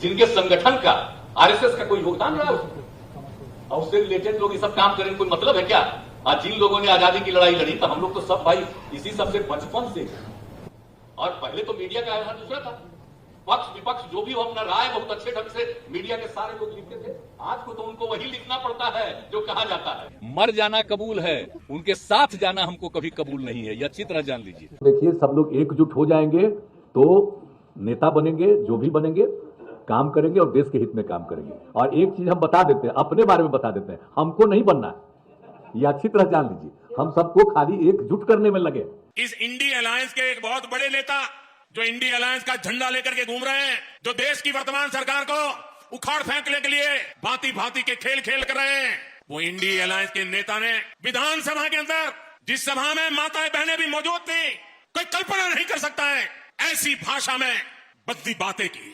जिनके संगठन का आरएसएस का कोई योगदान रहा उसमें, और उससे रिलेटेड लोग ये सब काम करें, कोई मतलब है क्या? आज जिन लोगों ने आजादी की लड़ाई लड़ी, तो हम लोग तो सब भाई इसी सबसे बचपन से, और पहले तो मीडिया का आधार दूसरा था, पक्ष विपक्ष जो भी हो अपना राय बहुत अच्छे ढंग से मीडिया के सारे लोग लिखते थे। आज को तो उनको वही लिखना पड़ता है जो कहा जाता है। मर जाना कबूल है, उनके साथ जाना हमको कभी कबूल नहीं है, यह अच्छी तरह जान लीजिए। देखिए, सब लोग एकजुट हो जाएंगे तो नेता बनेंगे, जो भी बनेंगे काम करेंगे और देश के हित में काम करेंगे। और एक चीज हम बता देते हैं, अपने बारे में बता देते हैं, हमको नहीं बनना है, ये अच्छी तरह जान लीजिए। हम सबको खाली एकजुट करने में लगे। इस इंडी अलायंस के एक बहुत बड़े नेता जो इंडी अलायंस का झंडा लेकर के घूम रहे हैं, जो देश की वर्तमान सरकार को उखाड़ फेंकने के लिए भांति भांति के खेल खेल कर रहे हैं, वो इंडी अलायंस के नेता ने विधानसभा के अंदर, जिस सभा में माताएं बहनें भी मौजूद थी, कोई कल्पना नहीं कर सकता है ऐसी भाषा में बदली बातें की।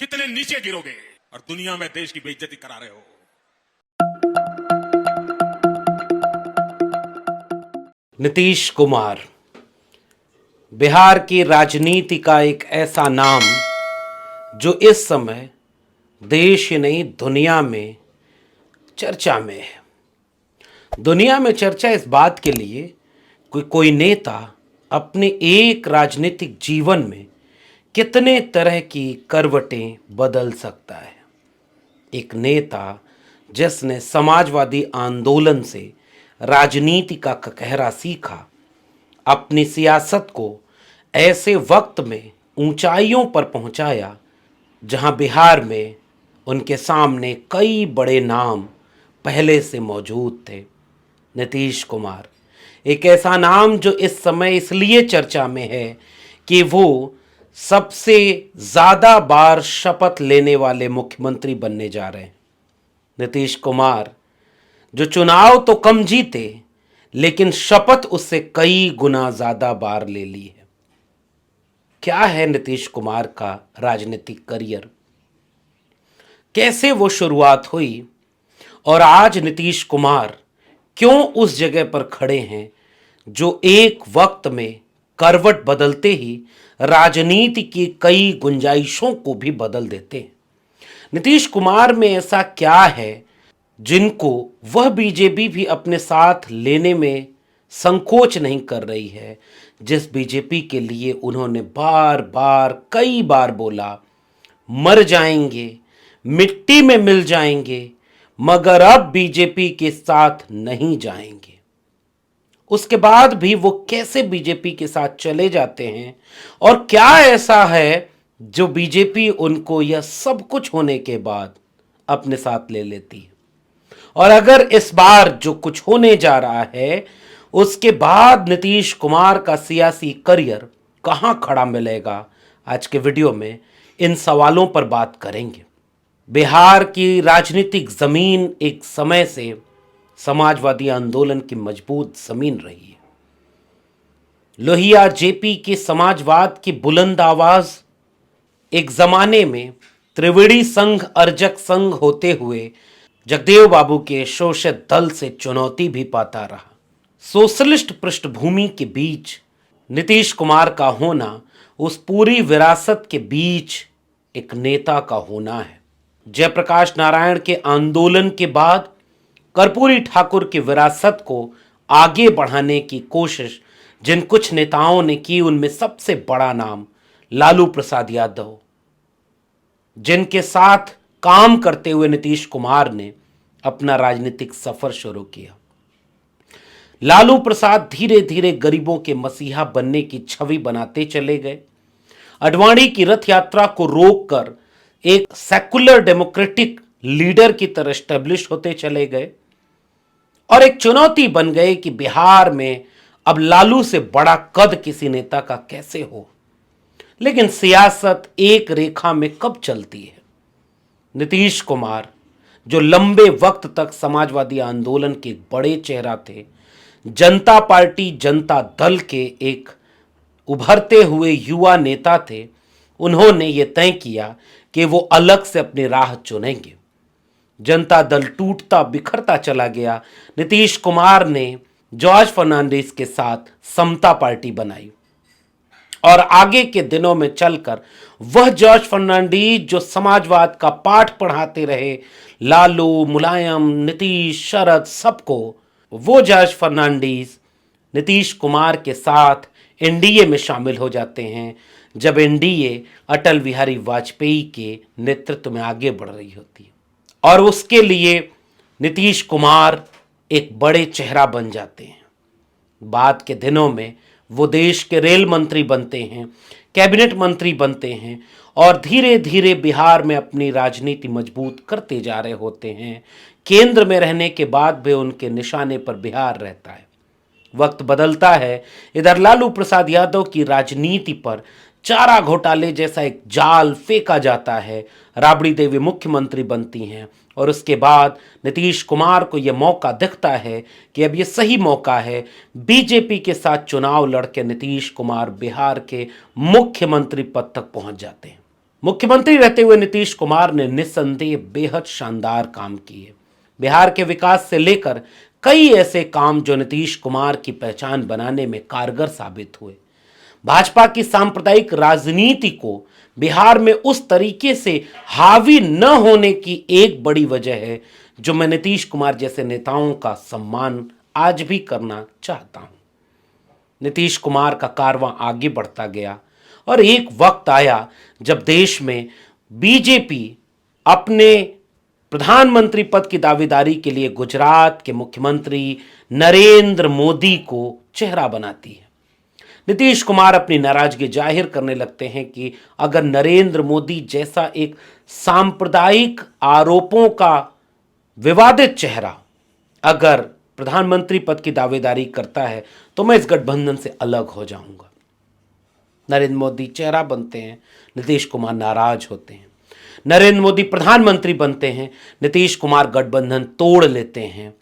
कितने नीचे गिरोगे और दुनिया में देश की बेइज्जती करा रहे हो। नीतीश कुमार बिहार की राजनीति का एक ऐसा नाम जो इस समय देश ही नहीं दुनिया में चर्चा में है। दुनिया में चर्चा इस बात के लिए कोई नेता अपने एक राजनीतिक जीवन में कितने तरह की करवटें बदल सकता है। एक नेता जिसने समाजवादी आंदोलन से राजनीति का ककहरा सीखा, अपनी सियासत को ऐसे वक्त में ऊंचाइयों पर पहुंचाया जहां बिहार में उनके सामने कई बड़े नाम पहले से मौजूद थे। नीतीश कुमार एक ऐसा नाम जो इस समय इसलिए चर्चा में है कि वो सबसे ज़्यादा बार शपथ लेने वाले मुख्यमंत्री बनने जा रहे हैं। नीतीश कुमार जो चुनाव तो कम जीते लेकिन शपथ उससे कई गुना ज़्यादा बार ले ली है। क्या है नीतीश कुमार का राजनीतिक करियर, कैसे वो शुरुआत हुई और आज नीतीश कुमार क्यों उस जगह पर खड़े हैं जो एक वक्त में करवट बदलते ही राजनीति की कई गुंजाइशों को भी बदल देते हैं। नीतीश कुमार में ऐसा क्या है जिनको वह बीजेपी भी अपने साथ लेने में संकोच नहीं कर रही है, जिस बीजेपी के लिए उन्होंने बार बार कई बार बोला मर जाएंगे, मिट्टी में मिल जाएंगे, मगर अब बीजेपी के साथ नहीं जाएंगे। उसके बाद भी वो कैसे बीजेपी के साथ चले जाते हैं और क्या ऐसा है जो बीजेपी उनको यह सब कुछ होने के बाद अपने साथ ले लेती है। और अगर इस बार जो कुछ होने जा रहा है उसके बाद नीतीश कुमार का सियासी करियर कहां खड़ा मिलेगा, आज के वीडियो में इन सवालों पर बात करेंगे। बिहार की राजनीतिक जमीन एक समय से समाजवादी आंदोलन की मजबूत जमीन रही है। लोहिया जेपी के समाजवाद की बुलंद आवाज एक जमाने में त्रिवेणी संघ अर्जक संघ होते हुए जगदेव बाबू के शोषित दल से चुनौती भी पाता रहा। सोशलिस्ट पृष्ठभूमि के बीच नीतीश कुमार का होना उस पूरी विरासत के बीच एक नेता का होना है। जयप्रकाश नारायण के आंदोलन के बाद कर्पूरी ठाकुर की विरासत को आगे बढ़ाने की कोशिश जिन कुछ नेताओं ने की, उनमें सबसे बड़ा नाम लालू प्रसाद यादव, जिनके साथ काम करते हुए नीतीश कुमार ने अपना राजनीतिक सफर शुरू किया। लालू प्रसाद धीरे धीरे गरीबों के मसीहा बनने की छवि बनाते चले गए। अडवाणी की रथ यात्रा को रोककर एक सेकुलर डेमोक्रेटिक लीडर की तरह स्टैब्लिश होते चले गए और एक चुनौती बन गए कि बिहार में अब लालू से बड़ा कद किसी नेता का कैसे हो। लेकिन सियासत एक रेखा में कब चलती है। नीतीश कुमार जो लंबे वक्त तक समाजवादी आंदोलन के बड़े चेहरा थे, जनता पार्टी जनता दल के एक उभरते हुए युवा नेता थे, उन्होंने ये तय किया कि वो अलग से अपनी राह चुनेंगे। जनता दल टूटता बिखरता चला गया। नीतीश कुमार ने जॉर्ज फर्नांडिस के साथ समता पार्टी बनाई और आगे के दिनों में चलकर वह जॉर्ज फर्नांडीज जो समाजवाद का पाठ पढ़ाते रहे, लालू, मुलायम, नीतीश, शरद, सबको, वो जॉर्ज फर्नांडीज नीतीश कुमार के साथ एनडीए में शामिल हो जाते हैं, जब एनडीए अटल बिहारी वाजपेयी के नेतृत्व में आगे बढ़ रही होती है। और उसके लिए नीतीश कुमार एक बड़े चेहरा बन जाते हैं। बाद के दिनों में वो देश के रेल मंत्री बनते हैं, कैबिनेट मंत्री बनते हैं और धीरे धीरे बिहार में अपनी राजनीति मजबूत करते जा रहे होते हैं। केंद्र में रहने के बाद भी उनके निशाने पर बिहार रहता है। वक्त बदलता है, इधर लालू प्रसाद यादव की राजनीति पर चारा घोटाले जैसा एक जाल फेंका जाता है। राबड़ी देवी मुख्यमंत्री बनती हैं और उसके बाद नीतीश कुमार को यह मौका दिखता है कि अब यह सही मौका है। बीजेपी के साथ चुनाव लड़के नीतीश कुमार बिहार के मुख्यमंत्री पद तक पहुंच जाते हैं। मुख्यमंत्री रहते हुए नीतीश कुमार ने निस्संदेह बेहद शानदार काम किए। बिहार के विकास से लेकर कई ऐसे काम जो नीतीश कुमार की पहचान बनाने में कारगर साबित हुए। भाजपा की सांप्रदायिक राजनीति को बिहार में उस तरीके से हावी न होने की एक बड़ी वजह है जो मैं नीतीश कुमार जैसे नेताओं का सम्मान आज भी करना चाहता हूं। नीतीश कुमार का कारवां आगे बढ़ता गया और एक वक्त आया जब देश में बीजेपी अपने प्रधानमंत्री पद की दावेदारी के लिए गुजरात के मुख्यमंत्री नरेंद्र मोदी को चेहरा बनाती है। नीतीश कुमार अपनी नाराजगी जाहिर करने लगते हैं कि अगर नरेंद्र मोदी जैसा एक सांप्रदायिक आरोपों का विवादित चेहरा अगर प्रधानमंत्री पद की दावेदारी करता है तो मैं इस गठबंधन से अलग हो जाऊंगा। नरेंद्र मोदी चेहरा बनते हैं, नीतीश कुमार नाराज होते हैं। नरेंद्र मोदी प्रधानमंत्री बनते हैं, नीतीश कुमार गठबंधन तोड़ लेते हैं।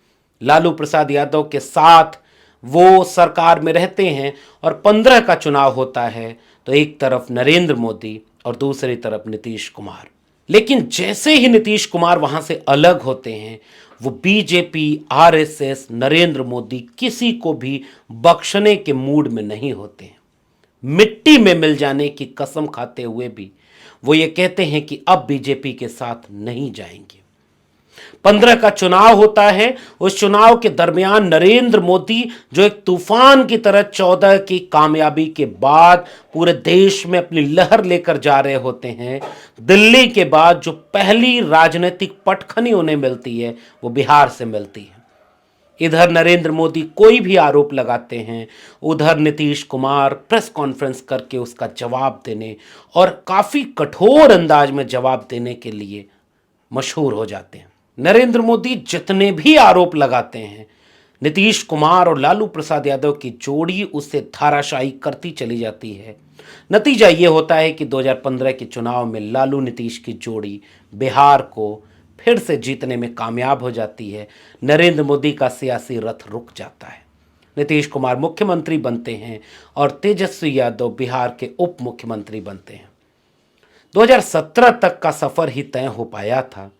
लालू प्रसाद यादव के साथ वो सरकार में रहते हैं और 15 का चुनाव होता है तो एक तरफ नरेंद्र मोदी और दूसरी तरफ नीतीश कुमार। लेकिन जैसे ही नीतीश कुमार वहां से अलग होते हैं वो बीजेपी, आरएसएस, नरेंद्र मोदी किसी को भी बख्शने के मूड में नहीं होते हैं। मिट्टी में मिल जाने की कसम खाते हुए भी वो ये कहते हैं कि अब बीजेपी के साथ नहीं जाएंगे। 15 का चुनाव होता है। उस चुनाव के दरमियान नरेंद्र मोदी जो एक तूफान की तरह 14 की कामयाबी के बाद पूरे देश में अपनी लहर लेकर जा रहे होते हैं, दिल्ली के बाद जो पहली राजनीतिक पटखनी उन्हें मिलती है वो बिहार से मिलती है। इधर नरेंद्र मोदी कोई भी आरोप लगाते हैं, उधर नीतीश कुमार प्रेस कॉन्फ्रेंस करके उसका जवाब देने और काफी कठोर अंदाज में जवाब देने के लिए मशहूर हो जाते हैं। नरेंद्र मोदी जितने भी आरोप लगाते हैं, नीतीश कुमार और लालू प्रसाद यादव की जोड़ी उससे धाराशायी करती चली जाती है। नतीजा ये होता है कि 2015 के चुनाव में लालू नीतीश की जोड़ी बिहार को फिर से जीतने में कामयाब हो जाती है। नरेंद्र मोदी का सियासी रथ रुक जाता है। नीतीश कुमार मुख्यमंत्री बनते हैं और तेजस्वी यादव बिहार के उप मुख्यमंत्री बनते हैं। 2017 तक का सफर ही तय हो पाया था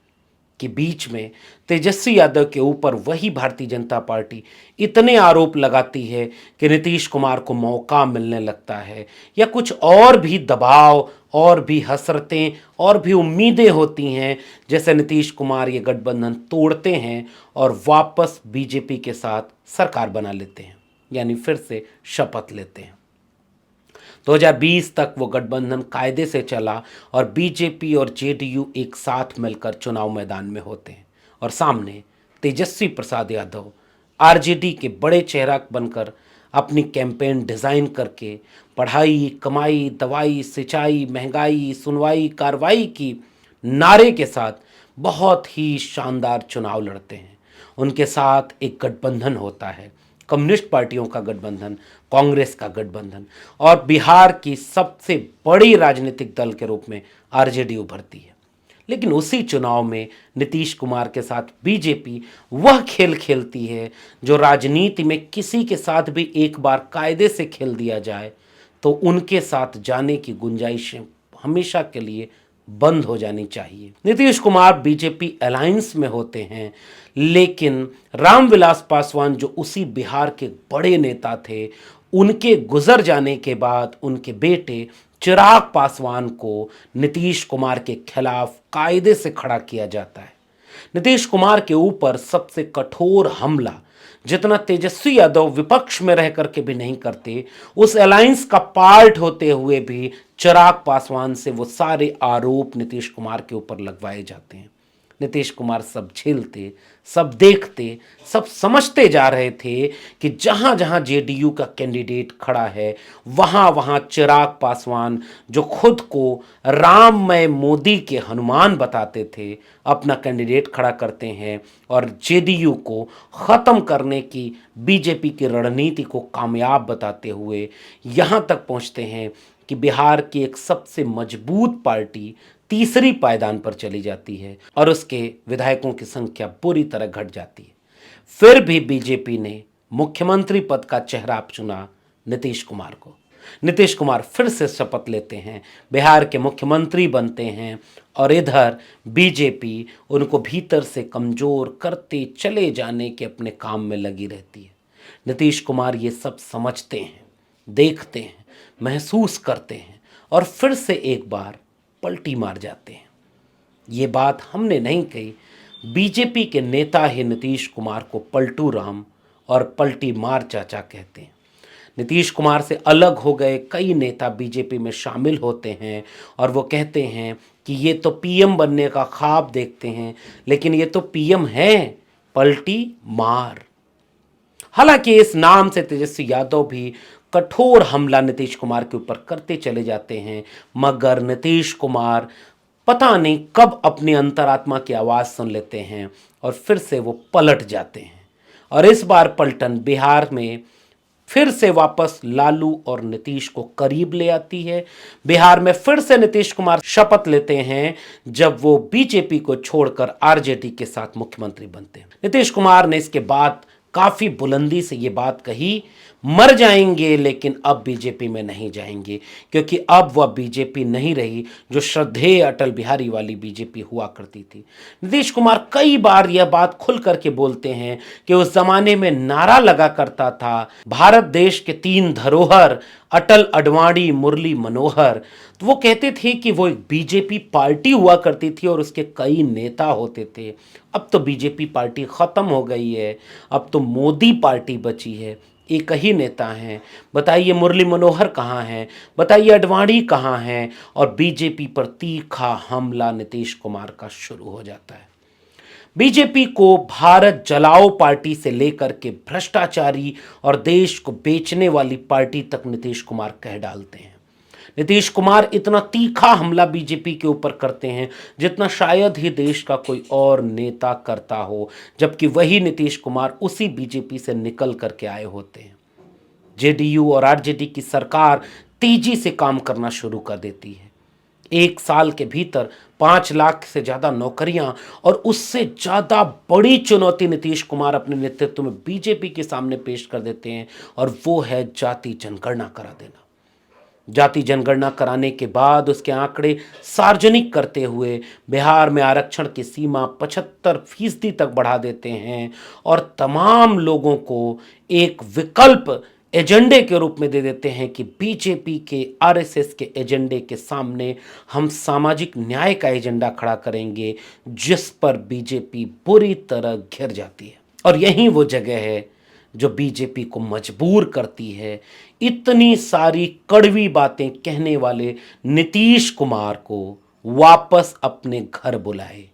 कि बीच में तेजस्वी यादव के ऊपर वही भारतीय जनता पार्टी इतने आरोप लगाती है कि नीतीश कुमार को मौका मिलने लगता है या कुछ और भी दबाव और भी हसरतें और भी उम्मीदें होती हैं, जैसे नीतीश कुमार ये गठबंधन तोड़ते हैं और वापस बीजेपी के साथ सरकार बना लेते हैं, यानी फिर से शपथ लेते हैं। 2020 तक वो गठबंधन कायदे से चला और बीजेपी और जेडीयू एक साथ मिलकर चुनाव मैदान में होते हैं और सामने तेजस्वी प्रसाद यादव आरजेडी के बड़े चेहरा बनकर अपनी कैंपेन डिज़ाइन करके पढ़ाई, कमाई, दवाई, सिंचाई, महंगाई, सुनवाई, कार्रवाई की नारे के साथ बहुत ही शानदार चुनाव लड़ते हैं। उनके साथ एक गठबंधन होता है, कम्युनिस्ट पार्टियों का गठबंधन, कांग्रेस का गठबंधन, और बिहार की सबसे बड़ी राजनीतिक दल के रूप में आरजेडी उभरती है। लेकिन उसी चुनाव में नीतीश कुमार के साथ बीजेपी वह खेल खेलती है जो राजनीति में किसी के साथ भी एक बार कायदे से खेल दिया जाए तो उनके साथ जाने की गुंजाइश हमेशा के लिए बंद हो जानी चाहिए। नीतीश कुमार बीजेपी अलायंस में होते हैं, लेकिन रामविलास पासवान जो उसी बिहार के बड़े नेता थे, उनके गुजर जाने के बाद उनके बेटे चिराग पासवान को नीतीश कुमार के खिलाफ कायदे से खड़ा किया जाता है। नीतीश कुमार के ऊपर सबसे कठोर हमला जितना तेजस्वी यादव विपक्ष में रह करके भी नहीं करते, उस अलायंस का पार्ट होते हुए भी चिराग पासवान से वो सारे आरोप नीतीश कुमार के ऊपर लगवाए जाते हैं। नीतीश कुमार सब झेलते, सब देखते, सब समझते जा रहे थे कि जहां जहां जेडीयू का कैंडिडेट खड़ा है वहां वहां चिराग पासवान, जो खुद को राममय मोदी के हनुमान बताते थे, अपना कैंडिडेट खड़ा करते हैं और जेडीयू को खत्म करने की बीजेपी की रणनीति को कामयाब बताते हुए यहां तक पहुंचते हैं कि बिहार की एक सबसे मजबूत पार्टी तीसरी पायदान पर चली जाती है और उसके विधायकों की संख्या बुरी तरह घट जाती है। फिर भी बीजेपी ने मुख्यमंत्री पद का चेहरा चुना नीतीश कुमार को। नीतीश कुमार फिर से शपथ लेते हैं, बिहार के मुख्यमंत्री बनते हैं और इधर बीजेपी उनको भीतर से कमजोर करते चले जाने के अपने काम में लगी रहती है। नीतीश कुमार ये सब समझते हैं, देखते हैं, महसूस करते हैं और फिर से एक बार पलटी मार जाते हैं। ये बात हमने नहीं कही, बीजेपी के नेता ही नीतीश कुमार को पलटू राम और पलटी मार चाचा कहते हैं। नीतीश कुमार से अलग हो गए कई नेता बीजेपी में शामिल होते हैं और वो कहते हैं कि ये तो पीएम बनने का ख्वाब देखते हैं, लेकिन ये तो पीएम है पलटी मार। हालांकि इस नाम से तेजस्वी यादव भी कठोर हमला नीतीश कुमार के ऊपर करते चले जाते हैं, मगर नीतीश कुमार पता नहीं कब अपनी अंतरात्मा की आवाज़ सुन लेते हैं और फिर से वो पलट जाते हैं। और इस बार पलटन बिहार में फिर से वापस लालू और नीतीश को करीब ले आती है। बिहार में फिर से नीतीश कुमार शपथ लेते हैं जब वो बीजेपी को छोड़कर आरजेडी के साथ मुख्यमंत्री बनते हैं। नीतीश कुमार ने इसके बाद काफी बुलंदी से ये बात कही, मर जाएंगे लेकिन अब बीजेपी में नहीं जाएंगे, क्योंकि अब वह बीजेपी नहीं रही जो श्रद्धेय अटल बिहारी वाली बीजेपी हुआ करती थी। नीतीश कुमार कई बार यह बात खुल करके बोलते हैं कि उस जमाने में नारा लगा करता था, भारत देश के 3 धरोहर अटल, अडवाणी, मुरली मनोहर। तो वो कहते थे कि वो एक बीजेपी पार्टी हुआ करती थी और उसके कई नेता होते थे। अब तो बीजेपी पार्टी खत्म हो गई है, अब तो मोदी पार्टी बची है, एक ही नेता हैं। बताइए मुरली मनोहर कहाँ हैं, बताइए अडवाणी कहाँ हैं। और बीजेपी पर तीखा हमला नीतीश कुमार का शुरू हो जाता है। बीजेपी को भारत जलाओ पार्टी से लेकर के भ्रष्टाचारी और देश को बेचने वाली पार्टी तक नीतीश कुमार कह डालते हैं। नीतीश कुमार इतना तीखा हमला बीजेपी के ऊपर करते हैं जितना शायद ही देश का कोई और नेता करता हो, जबकि वही नीतीश कुमार उसी बीजेपी से निकल करके आए होते हैं। जेडीयू और आरजेडी की सरकार तेजी से काम करना शुरू कर देती है। 1 साल के भीतर 5 लाख से ज़्यादा नौकरियां और उससे ज़्यादा बड़ी चुनौती नीतीश कुमार अपने नेतृत्व में बीजेपी के सामने पेश कर देते हैं और वो है जाति जनगणना करा देना। जाति जनगणना कराने के बाद उसके आंकड़े सार्वजनिक करते हुए बिहार में आरक्षण की सीमा 75% तक बढ़ा देते हैं और तमाम लोगों को एक विकल्प एजेंडे के रूप में दे देते हैं कि बीजेपी के, आरएसएस के एजेंडे के सामने हम सामाजिक न्याय का एजेंडा खड़ा करेंगे, जिस पर बीजेपी बुरी तरह घिर जाती है। और यही वो जगह है जो बीजेपी को मजबूर करती है इतनी सारी कड़वी बातें कहने वाले नीतीश कुमार को वापस अपने घर बुलाए।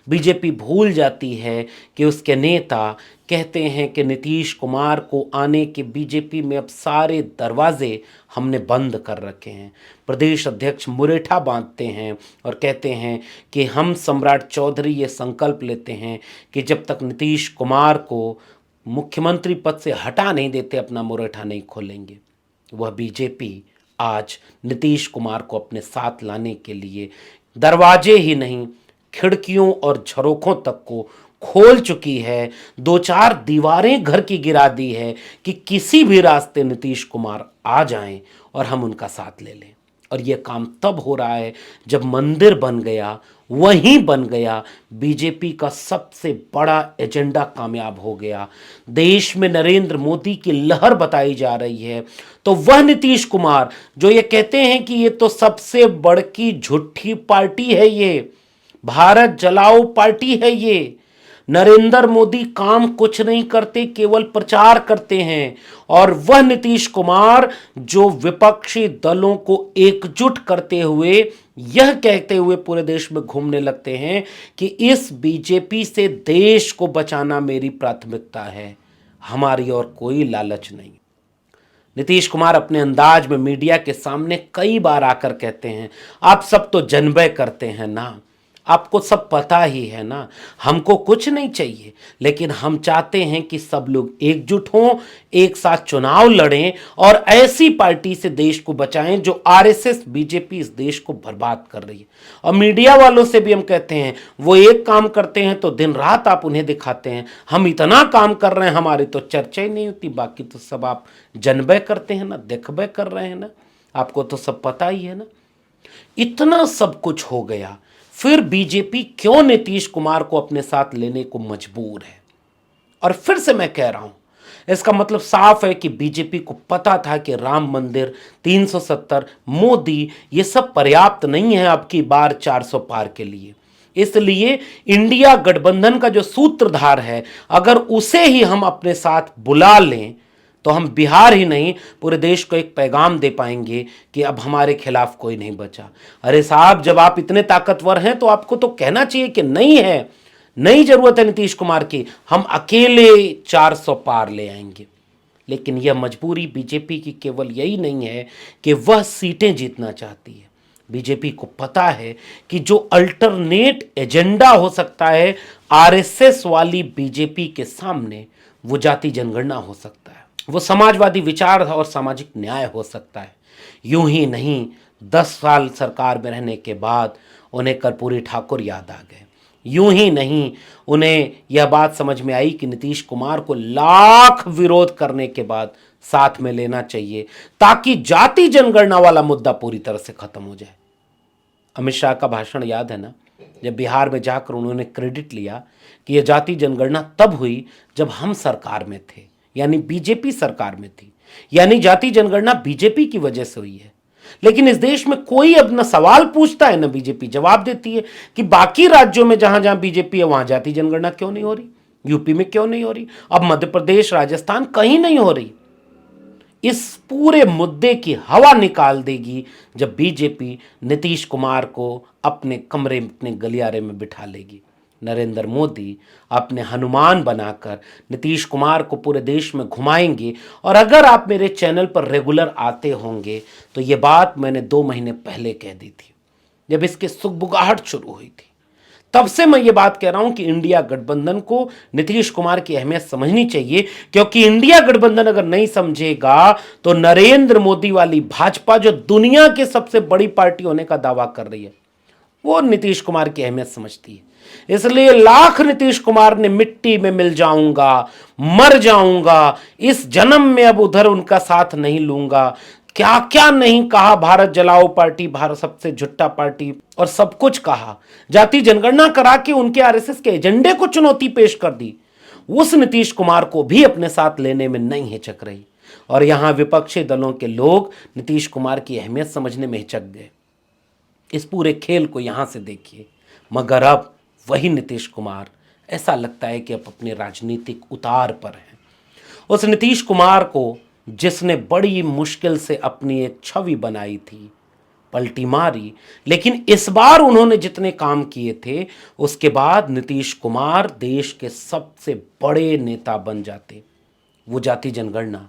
बीजेपी भूल जाती है कि उसके नेता कहते हैं कि नीतीश कुमार को आने के बीजेपी में अब सारे दरवाजे हमने बंद कर रखे हैं। प्रदेश अध्यक्ष मुरेठा बांधते हैं और कहते हैं कि हम सम्राट चौधरी ये संकल्प लेते हैं कि जब तक नीतीश कुमार को मुख्यमंत्री पद से हटा नहीं देते अपना मुरेठा नहीं खोलेंगे। वह बीजेपी आज नीतीश कुमार को अपने साथ लाने के लिए दरवाजे ही नहीं, खिड़कियों और झरोखों तक को खोल चुकी है। 2-4 दीवारें घर की गिरा दी है कि किसी भी रास्ते नीतीश कुमार आ जाएं और हम उनका साथ ले लें। और यह काम तब हो रहा है जब मंदिर बन गया वहीं बन गया, बीजेपी का सबसे बड़ा एजेंडा कामयाब हो गया, देश में नरेंद्र मोदी की लहर बताई जा रही है, तो वह नीतीश कुमार जो ये कहते हैं कि ये तो सबसे बड़की झूठी पार्टी है, ये भारत जलाओ पार्टी है, ये नरेंद्र मोदी काम कुछ नहीं करते, केवल प्रचार करते हैं, और वह नीतीश कुमार जो विपक्षी दलों को एकजुट करते हुए यह कहते हुए पूरे देश में घूमने लगते हैं कि इस बीजेपी से देश को बचाना मेरी प्राथमिकता है, हमारी और कोई लालच नहीं। नीतीश कुमार अपने अंदाज में मीडिया के सामने कई बार आकर कहते हैं, आप सब तो जनबे करते हैं ना, आपको सब पता ही है ना, हमको कुछ नहीं चाहिए, लेकिन हम चाहते हैं कि सब लोग एकजुट हों, एक साथ चुनाव लड़ें और ऐसी पार्टी से देश को बचाएं जो आरएसएस बीजेपी इस देश को बर्बाद कर रही है। और मीडिया वालों से भी हम कहते हैं, वो एक काम करते हैं तो दिन रात आप उन्हें दिखाते हैं, हम इतना काम कर रहे हैं, हमारी तो चर्चा ही नहीं होती, बाकी तो सब आप जनबे करते हैं ना, देखबे कर रहे हैं ना, आपको तो सब पता ही है ना। इतना सब कुछ हो गया, फिर बीजेपी क्यों नीतीश कुमार को अपने साथ लेने को मजबूर है? और फिर से मैं कह रहा हूं, इसका मतलब साफ है कि बीजेपी को पता था कि राम मंदिर, 370, मोदी, ये सब पर्याप्त नहीं है अब की बार 400 पार के लिए। इसलिए इंडिया गठबंधन का जो सूत्रधार है, अगर उसे ही हम अपने साथ बुला लें तो हम बिहार ही नहीं पूरे देश को एक पैगाम दे पाएंगे कि अब हमारे खिलाफ कोई नहीं बचा। अरे साहब, जब आप इतने ताकतवर हैं तो आपको तो कहना चाहिए कि नहीं है, नहीं जरूरत है नीतीश कुमार की, हम अकेले 400 पार ले आएंगे। लेकिन यह मजबूरी बीजेपी की केवल यही नहीं है कि वह सीटें जीतना चाहती है, बीजेपी को पता है कि जो अल्टरनेट एजेंडा हो सकता है आरएसएस वाली बीजेपी के सामने, वो जाति जनगणना हो सकता है, वो समाजवादी विचार और सामाजिक न्याय हो सकता है। यूं ही नहीं, 10 साल सरकार में रहने के बाद उन्हें कर्पूरी ठाकुर याद आ गए। यूं ही नहीं, उन्हें यह बात समझ में आई कि नीतीश कुमार को लाख विरोध करने के बाद साथ में लेना चाहिए ताकि जाति जनगणना वाला मुद्दा पूरी तरह से खत्म हो जाए। अमित शाह का भाषण याद है ना, जब बिहार में जाकर उन्होंने क्रेडिट लिया कि यह जाति जनगणना तब हुई जब हम सरकार में थे, यानी बीजेपी सरकार में थी, यानी जाति जनगणना बीजेपी की वजह से हुई है। लेकिन इस देश में कोई अब न सवाल पूछता है न बीजेपी जवाब देती है कि बाकी राज्यों में जहां जहां बीजेपी है वहां जाति जनगणना क्यों नहीं हो रही, यूपी में क्यों नहीं हो रही, अब मध्य प्रदेश, राजस्थान, कहीं नहीं हो रही। इस पूरे मुद्दे की हवा निकाल देगी जब बीजेपी नीतीश कुमार को अपने कमरे, अपने गलियारे में बिठा लेगी। नरेंद्र मोदी अपने हनुमान बनाकर नीतीश कुमार को पूरे देश में घुमाएंगे। और अगर आप मेरे चैनल पर रेगुलर आते होंगे तो ये बात मैंने 2 महीने पहले कह दी थी, जब इसकी सुगबुगाहट शुरू हुई थी। तब से मैं ये बात कह रहा हूं कि इंडिया गठबंधन को नीतीश कुमार की अहमियत समझनी चाहिए, क्योंकि इंडिया गठबंधन अगर नहीं समझेगा तो नरेंद्र मोदी वाली भाजपा, जो दुनिया की सबसे बड़ी पार्टी होने का दावा कर रही है, वो नीतीश कुमार की अहमियत समझती है। इसलिए लाख नीतीश कुमार ने मिट्टी में मिल जाऊंगा, मर जाऊंगा, इस जन्म में अब उधर उनका साथ नहीं लूंगा, क्या क्या नहीं कहा, भारत जलाओ पार्टी, भारत सबसे झुट्टा पार्टी, और सब कुछ कहा, जाति जनगणना करा के उनके आरएसएस के एजेंडे को चुनौती पेश कर दी। उस नीतीश कुमार को भी अपने साथ लेने में नहीं हिचक रही, और यहां विपक्षी दलों के लोग नीतीश कुमार की अहमियत समझने में हिचक गए। इस पूरे खेल को यहां से देखिए, मगर अब वही नीतीश कुमार ऐसा लगता है कि अब अपने राजनीतिक उतार पर है। उस नीतीश कुमार को जिसने बड़ी मुश्किल से अपनी एक छवि बनाई थी, पलटी मारी, लेकिन इस बार उन्होंने जितने काम किए थे उसके बाद नीतीश कुमार देश के सबसे बड़े नेता बन जाते। वो जाति जनगणना,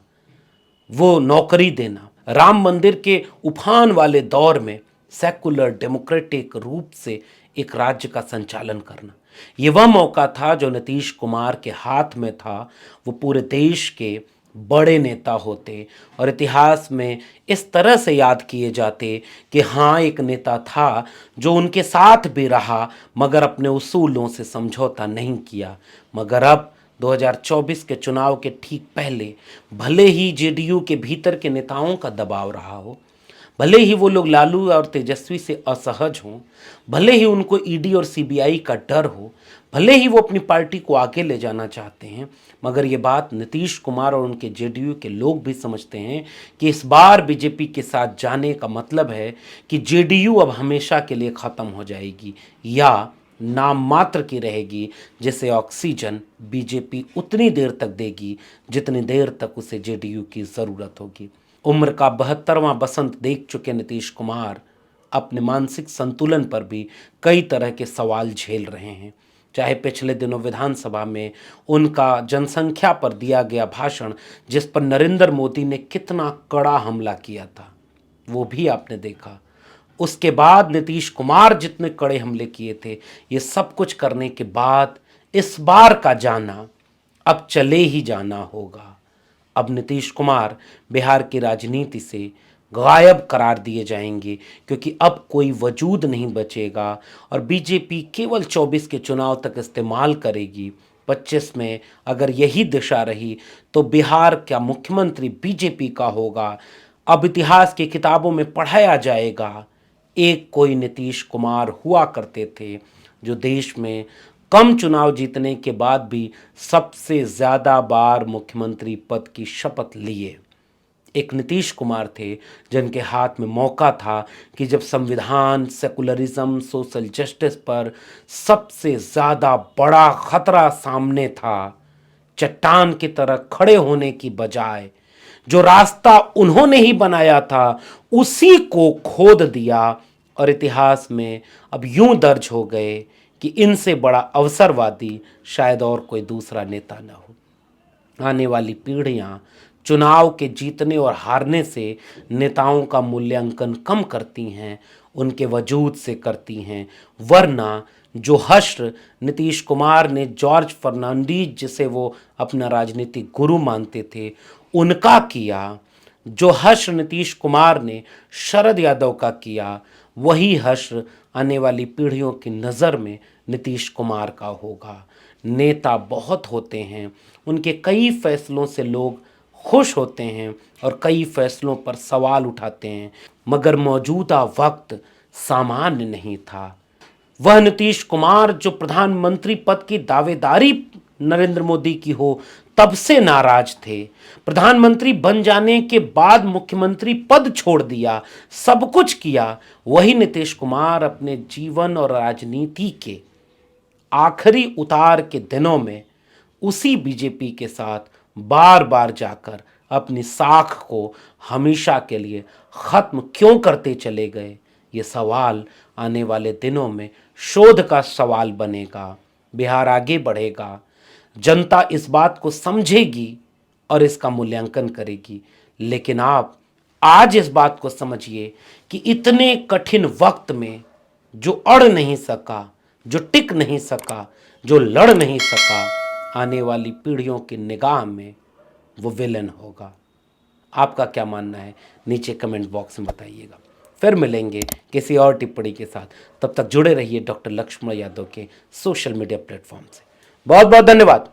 वो नौकरी देना, राम मंदिर के उफान वाले दौर में सेकुलर डेमोक्रेटिक रूप से एक राज्य का संचालन करना, ये वह मौका था जो नीतीश कुमार के हाथ में था। वो पूरे देश के बड़े नेता होते और इतिहास में इस तरह से याद किए जाते कि हाँ, एक नेता था जो उनके साथ भी रहा मगर अपने उसूलों से समझौता नहीं किया। मगर अब 2024 के चुनाव के ठीक पहले भले ही जेडीयू के भीतर के नेताओं का दबाव रहा हो, भले ही वो लोग लालू और तेजस्वी से असहज हों, भले ही उनको ईडी और सीबीआई का डर हो, भले ही वो अपनी पार्टी को आगे ले जाना चाहते हैं, मगर ये बात नीतीश कुमार और उनके जेडीयू के लोग भी समझते हैं कि इस बार बीजेपी के साथ जाने का मतलब है कि जेडीयू अब हमेशा के लिए ख़त्म हो जाएगी या नाम मात्र की रहेगी, जिसे ऑक्सीजन बीजेपी उतनी देर तक देगी जितनी देर तक उसे जेडीयू की ज़रूरत होगी। उम्र का 72वां बसंत देख चुके नीतीश कुमार अपने मानसिक संतुलन पर भी कई तरह के सवाल झेल रहे हैं। चाहे पिछले दिनों विधानसभा में उनका जनसंख्या पर दिया गया भाषण, जिस पर नरेंद्र मोदी ने कितना कड़ा हमला किया था, वो भी आपने देखा। उसके बाद नीतीश कुमार जितने कड़े हमले किए थे, ये सब कुछ करने के बाद इस बार का जाना अब चले ही जाना होगा। अब नीतीश कुमार बिहार की राजनीति से गायब करार दिए जाएंगे, क्योंकि अब कोई वजूद नहीं बचेगा और बीजेपी केवल 24 के चुनाव तक इस्तेमाल करेगी। 25 में अगर यही दिशा रही तो बिहार का मुख्यमंत्री बीजेपी का होगा। अब इतिहास की किताबों में पढ़ाया जाएगा, एक कोई नीतीश कुमार हुआ करते थे जो देश में कम चुनाव जीतने के बाद भी सबसे ज़्यादा बार मुख्यमंत्री पद की शपथ लिए। एक नीतीश कुमार थे जिनके हाथ में मौका था कि जब संविधान, सेकुलरिज्म, सोशल जस्टिस पर सबसे ज़्यादा बड़ा खतरा सामने था, चट्टान की तरह खड़े होने की बजाय जो रास्ता उन्होंने ही बनाया था उसी को खोद दिया और इतिहास में अब यूं दर्ज हो गए कि इनसे बड़ा अवसरवादी शायद और कोई दूसरा नेता न हो। आने वाली पीढ़ियां चुनाव के जीतने और हारने से नेताओं का मूल्यांकन कम करती हैं, उनके वजूद से करती हैं। वरना जो हश्र नीतीश कुमार ने जॉर्ज फर्नांडीज, जिसे वो अपना राजनीतिक गुरु मानते थे, उनका किया, जो हश्र नीतीश कुमार ने शरद यादव का किया, वही हश्र आने वाली पीढ़ियों की नज़र में नीतीश कुमार का होगा। नेता बहुत होते हैं, उनके कई फैसलों से लोग खुश होते हैं और कई फैसलों पर सवाल उठाते हैं, मगर मौजूदा वक्त सामान्य नहीं था। वह नीतीश कुमार जो प्रधानमंत्री पद की दावेदारी नरेंद्र मोदी की हो तब से नाराज थे, प्रधानमंत्री बन जाने के बाद मुख्यमंत्री पद छोड़ दिया, सब कुछ किया, वही नीतीश कुमार अपने जीवन और राजनीति के आखिरी उतार के दिनों में उसी बीजेपी के साथ बार बार जाकर अपनी साख को हमेशा के लिए खत्म क्यों करते चले गए। ये सवाल आने वाले दिनों में शोध का सवाल बनेगा। बिहार आगे बढ़ेगा, जनता इस बात को समझेगी और इसका मूल्यांकन करेगी। लेकिन आप आज इस बात को समझिए कि इतने कठिन वक्त में जो अड़ नहीं सका, जो टिक नहीं सका, जो लड़ नहीं सका, आने वाली पीढ़ियों की निगाह में वो विलन होगा। आपका क्या मानना है नीचे कमेंट बॉक्स में बताइएगा। फिर मिलेंगे किसी और टिप्पणी के साथ, तब तक जुड़े रहिए डॉक्टर लक्ष्मण यादव के सोशल मीडिया प्लेटफॉर्म से। बहुत बहुत धन्यवाद।